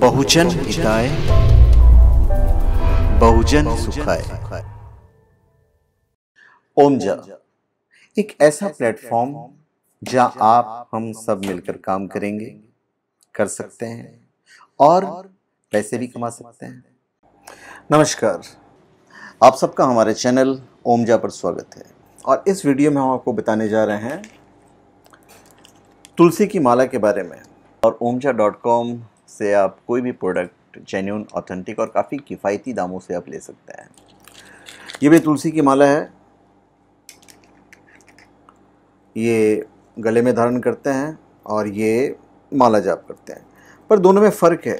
बहुजन हिताय बहुजन सुखाय। ओमजा एक ऐसा प्लेटफॉर्म जहां आप हम सब मिलकर काम करेंगे, कर सकते हैं और पैसे भी कमा सकते हैं। नमस्कार, आप सबका हमारे चैनल ओमजा पर स्वागत है। और इस वीडियो में हम आपको बताने जा रहे हैं तुलसी की माला के बारे में। और omja.com से आप कोई भी प्रोडक्ट जेन्युइन, ऑथेंटिक और काफ़ी किफ़ायती दामों से आप ले सकते हैं। ये भी तुलसी की माला है, ये गले में धारण करते हैं और ये माला जाप करते हैं, पर दोनों में फ़र्क है।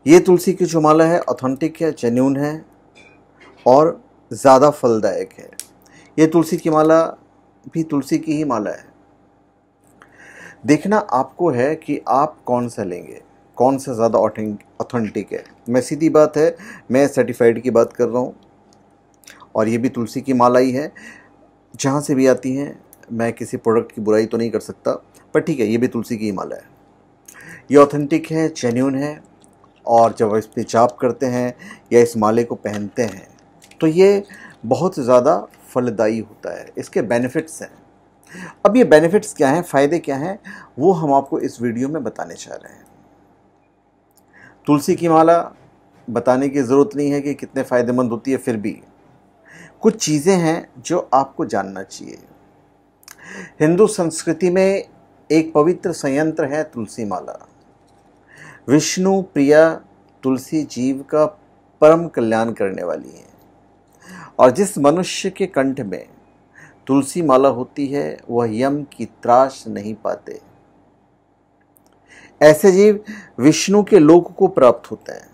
ये तुलसी की जो माला है ऑथेंटिक है, जेन्युइन है और ज़्यादा फलदायक है। ये तुलसी की माला भी तुलसी की ही माला है। देखना आपको है कि आप कौन सा लेंगे, कौन सा ज़्यादा ऑथेंटिक है। मैं सीधी बात है, मैं सर्टिफाइड की बात कर रहा हूँ और ये भी तुलसी की माला ही है। जहाँ से भी आती हैं, मैं किसी प्रोडक्ट की बुराई तो नहीं कर सकता, पर ठीक है, ये भी तुलसी की ही माला है। ये ऑथेंटिक है, जेन्युइन है और जब इस पे जाप करते हैं या इस माले को पहनते हैं तो ये बहुत ज़्यादा फलदायी होता है। इसके बेनिफिट्स हैं। अब ये बेनिफिट्स क्या हैं, फ़ायदे क्या हैं, वो हम आपको इस वीडियो में बताने चाह रहे हैं। तुलसी की माला बताने की ज़रूरत नहीं है कि कितने फ़ायदेमंद होती है, फिर भी कुछ चीज़ें हैं जो आपको जानना चाहिए। हिंदू संस्कृति में एक पवित्र संयंत्र है तुलसी माला। विष्णु प्रिया तुलसी जीव का परम कल्याण करने वाली है और जिस मनुष्य के कंठ में तुलसी माला होती है वह यम की त्रास नहीं पाते। ऐसे जीव विष्णु के लोक को प्राप्त होते हैं,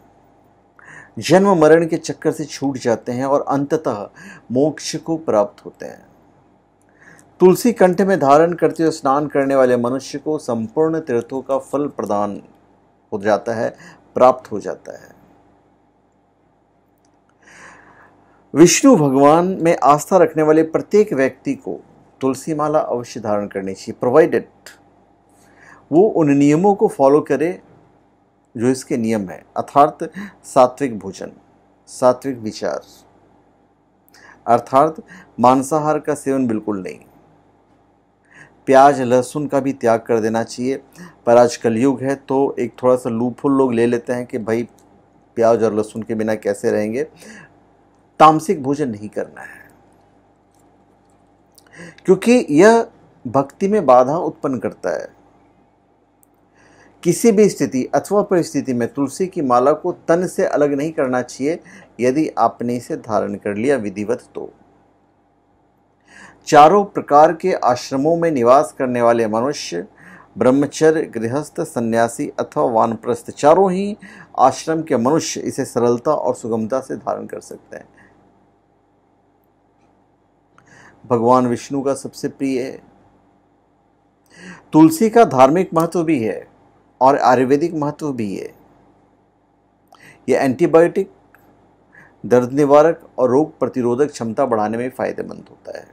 जन्म मरण के चक्कर से छूट जाते हैं और अंततः मोक्ष को प्राप्त होते हैं। तुलसी कंठ में धारण करते हुए स्नान करने वाले मनुष्य को संपूर्ण तीर्थों का फल प्रदान हो जाता है, प्राप्त हो जाता है। विष्णु भगवान में आस्था रखने वाले प्रत्येक व्यक्ति को तुलसी माला अवश्य धारण करनी चाहिए, प्रोवाइडेड वो उन नियमों को फॉलो करे जो इसके नियम है, अर्थात सात्विक भोजन, सात्विक विचार, अर्थात मांसाहार का सेवन बिल्कुल नहीं, प्याज लहसुन का भी त्याग कर देना चाहिए। पर आज कलयुग है तो एक थोड़ा सा लूपहोल लोग ले लेते हैं कि भाई प्याज और लहसुन के बिना कैसे रहेंगे। तामसिक भोजन नहीं करना है क्योंकि यह भक्ति में बाधा उत्पन्न करता है। किसी भी स्थिति अथवा परिस्थिति में तुलसी की माला को तन से अलग नहीं करना चाहिए। यदि आपने इसे धारण कर लिया विधिवत तो चारों प्रकार के आश्रमों में निवास करने वाले मनुष्य, ब्रह्मचर्य, गृहस्थ, सन्यासी अथवा वानप्रस्थ, चारों ही आश्रम के मनुष्य इसे सरलता और सुगमता से धारण कर सकते हैं। भगवान विष्णु का सबसे प्रिय है। तुलसी का धार्मिक महत्व भी है और आयुर्वेदिक महत्व भी है। यह एंटीबायोटिक, दर्द निवारक और रोग प्रतिरोधक क्षमता बढ़ाने में फायदेमंद होता है।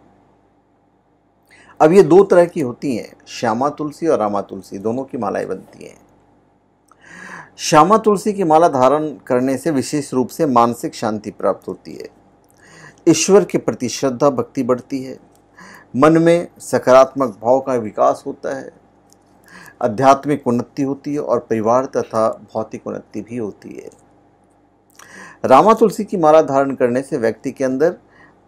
अब ये दो तरह की होती हैं, श्यामा तुलसी और रामा तुलसी, दोनों की मालाएं बनती हैं। श्यामा तुलसी की माला धारण करने से विशेष रूप से मानसिक शांति प्राप्त होती है, ईश्वर के प्रति श्रद्धा भक्ति बढ़ती है, मन में सकारात्मक भाव का विकास होता है, आध्यात्मिक उन्नति होती है और परिवार तथा भौतिक उन्नति भी होती है। रामा तुलसी की माला धारण करने से व्यक्ति के अंदर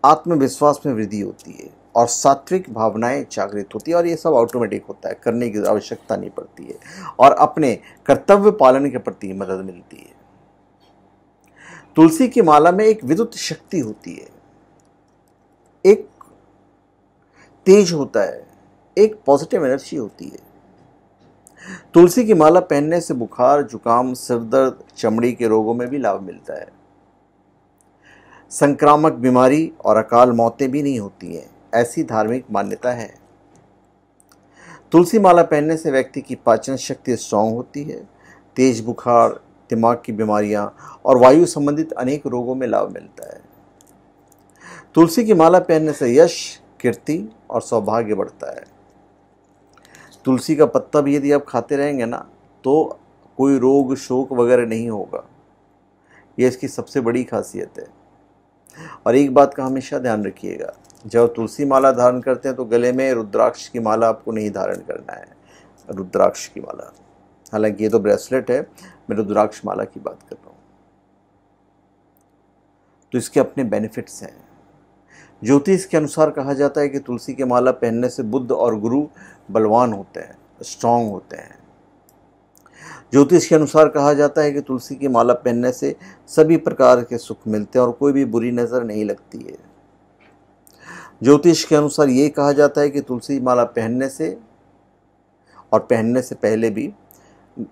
आत्मविश्वास में वृद्धि होती है और सात्विक भावनाएं जागृत होती है और ये सब ऑटोमेटिक होता है, करने की आवश्यकता नहीं पड़ती है और अपने कर्तव्य पालन के प्रति मदद मिलती है। तुलसी की माला में एक विद्युत शक्ति होती है, एक तेज होता है, एक पॉजिटिव एनर्जी होती है। तुलसी की माला पहनने से बुखार, जुकाम, सिरदर्द, चमड़ी के रोगों में भी लाभ मिलता है। संक्रामक बीमारी और अकाल मौतें भी नहीं होती हैं, ऐसी धार्मिक मान्यता है। तुलसी माला पहनने से व्यक्ति की पाचन शक्ति स्ट्रांग होती है, तेज बुखार, दिमाग की बीमारियां और वायु संबंधित अनेक रोगों में लाभ मिलता है। तुलसी की माला पहनने से यश, कीर्ति और सौभाग्य बढ़ता है। तुलसी का पत्ता भी यदि आप खाते रहेंगे ना तो कोई रोग शोक वगैरह नहीं होगा। ये इसकी सबसे बड़ी खासियत है। और एक बात का हमेशा ध्यान रखिएगा, जब तुलसी माला धारण करते हैं तो गले में रुद्राक्ष की माला आपको नहीं धारण करना है। रुद्राक्ष की माला, हालांकि ये तो ब्रेसलेट है, मैं रुद्राक्ष माला की बात कर रहा हूँ। तो इसके अपने बेनिफिट्स हैं। ज्योतिष के अनुसार कहा जाता है कि तुलसी की माला पहनने से बुध और गुरु बलवान होते हैं, स्ट्रांग होते हैं। ज्योतिष के अनुसार कहा जाता है कि तुलसी की माला पहनने से सभी प्रकार के सुख मिलते हैं और कोई भी बुरी नज़र नहीं लगती है। ज्योतिष के अनुसार ये कहा जाता है कि तुलसी माला पहनने से और पहनने से पहले भी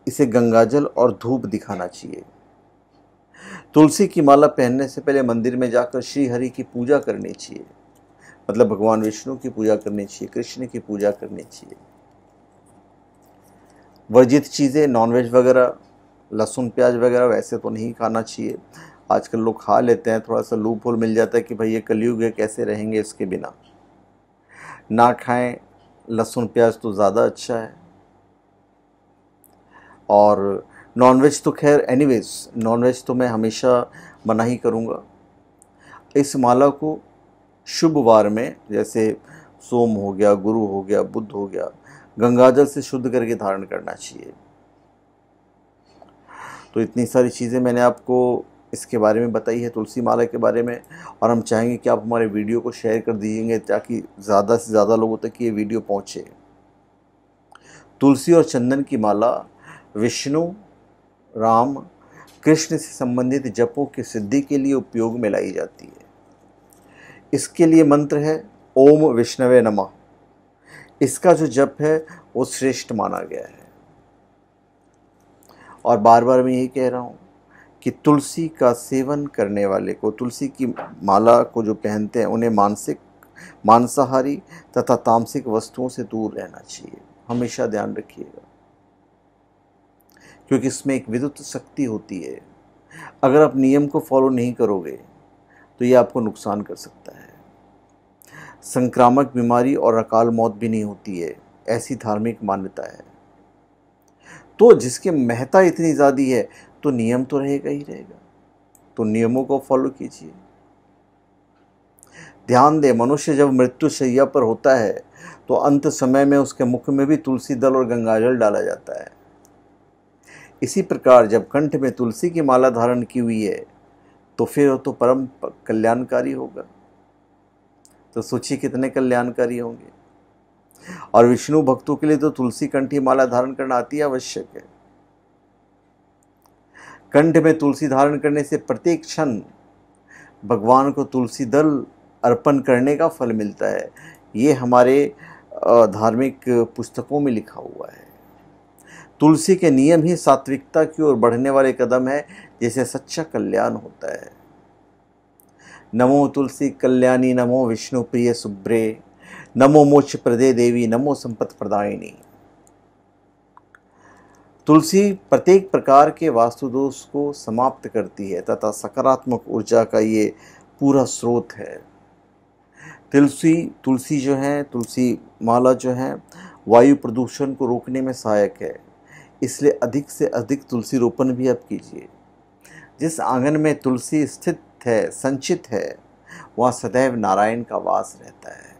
इसे गंगाजल और धूप दिखाना चाहिए। तुलसी की माला पहनने से पहले मंदिर में जाकर श्री हरि की पूजा करनी चाहिए, मतलब भगवान विष्णु की पूजा करनी चाहिए, कृष्ण की पूजा करनी चाहिए। वर्जित चीज़ें नॉनवेज वगैरह, लहसुन प्याज वगैरह वैसे तो नहीं खाना चाहिए। आजकल लोग खा लेते हैं, थोड़ा सा लूप होल मिल जाता है कि भाई ये कलयुग है, कैसे रहेंगे इसके बिना। ना खाएं, लहसुन प्याज तो ज़्यादा अच्छा है। और नॉनवेज तो खैर एनीवेज, नॉनवेज तो मैं हमेशा मना ही करूँगा। इस माला को शुभ वार में, जैसे सोम हो गया, गुरु हो गया, बुध हो गया, गंगाजल से शुद्ध करके धारण करना चाहिए। तो इतनी सारी चीज़ें मैंने आपको इसके बारे में बताई है, तुलसी माला के बारे में। और हम चाहेंगे कि आप हमारे वीडियो को शेयर कर दीजिएंगे ताकि ज़्यादा से ज़्यादा लोगों तक ये वीडियो पहुँचे। तुलसी और चंदन की माला विष्णु, राम, कृष्ण से संबंधित जपों की सिद्धि के लिए उपयोग में लाई जाती है। इसके लिए मंत्र है ओम विष्णवे नमः। इसका जो जप है वो श्रेष्ठ माना गया है। और बार बार मैं यही कह रहा हूँ कि तुलसी का सेवन करने वाले को, तुलसी की माला को जो पहनते हैं, उन्हें मांसाहारी तथा तामसिक वस्तुओं से दूर रहना चाहिए। हमेशा ध्यान रखिएगा, क्योंकि इसमें एक विद्युत शक्ति होती है। अगर आप नियम को फॉलो नहीं करोगे तो ये आपको नुकसान कर सकता है। संक्रामक बीमारी और अकाल मौत भी नहीं होती है, ऐसी धार्मिक मान्यता है। तो जिसके महत्ता इतनी ज़्यादा है तो नियम तो रहेगा ही रहेगा। तो नियमों को फॉलो कीजिए। ध्यान दें, मनुष्य जब मृत्यु शैया पर होता है तो अंत समय में उसके मुख में भी तुलसी दल और गंगाजल डाला जाता है। इसी प्रकार जब कंठ में तुलसी की माला धारण की हुई है तो फिर वो तो परम कल्याणकारी होगा। तो सोचिए कितने कल्याणकारी होंगे। और विष्णु भक्तों के लिए तो तुलसी कंठी माला धारण करना अति आवश्यक है। कंठ में तुलसी धारण करने से प्रत्येक क्षण भगवान को तुलसी दल अर्पण करने का फल मिलता है। ये हमारे धार्मिक पुस्तकों में लिखा हुआ है। तुलसी के नियम ही सात्विकता की ओर बढ़ने वाले कदम है, जिससे सच्चा कल्याण होता है। नमो तुलसी कल्याणी, नमो विष्णु प्रिय सुब्रे, नमो मोक्ष प्रदे देवी, नमो संपत् प्रदायिनी। तुलसी प्रत्येक प्रकार के वास्तु दोष को समाप्त करती है तथा सकारात्मक ऊर्जा का ये पूरा स्रोत है। तुलसी जो है, तुलसी माला जो है, वायु प्रदूषण को रोकने में सहायक है। इसलिए अधिक से अधिक तुलसी रोपण भी आप कीजिए। जिस आंगन में तुलसी स्थित है, संचित है, वहाँ सदैव नारायण का वास रहता है।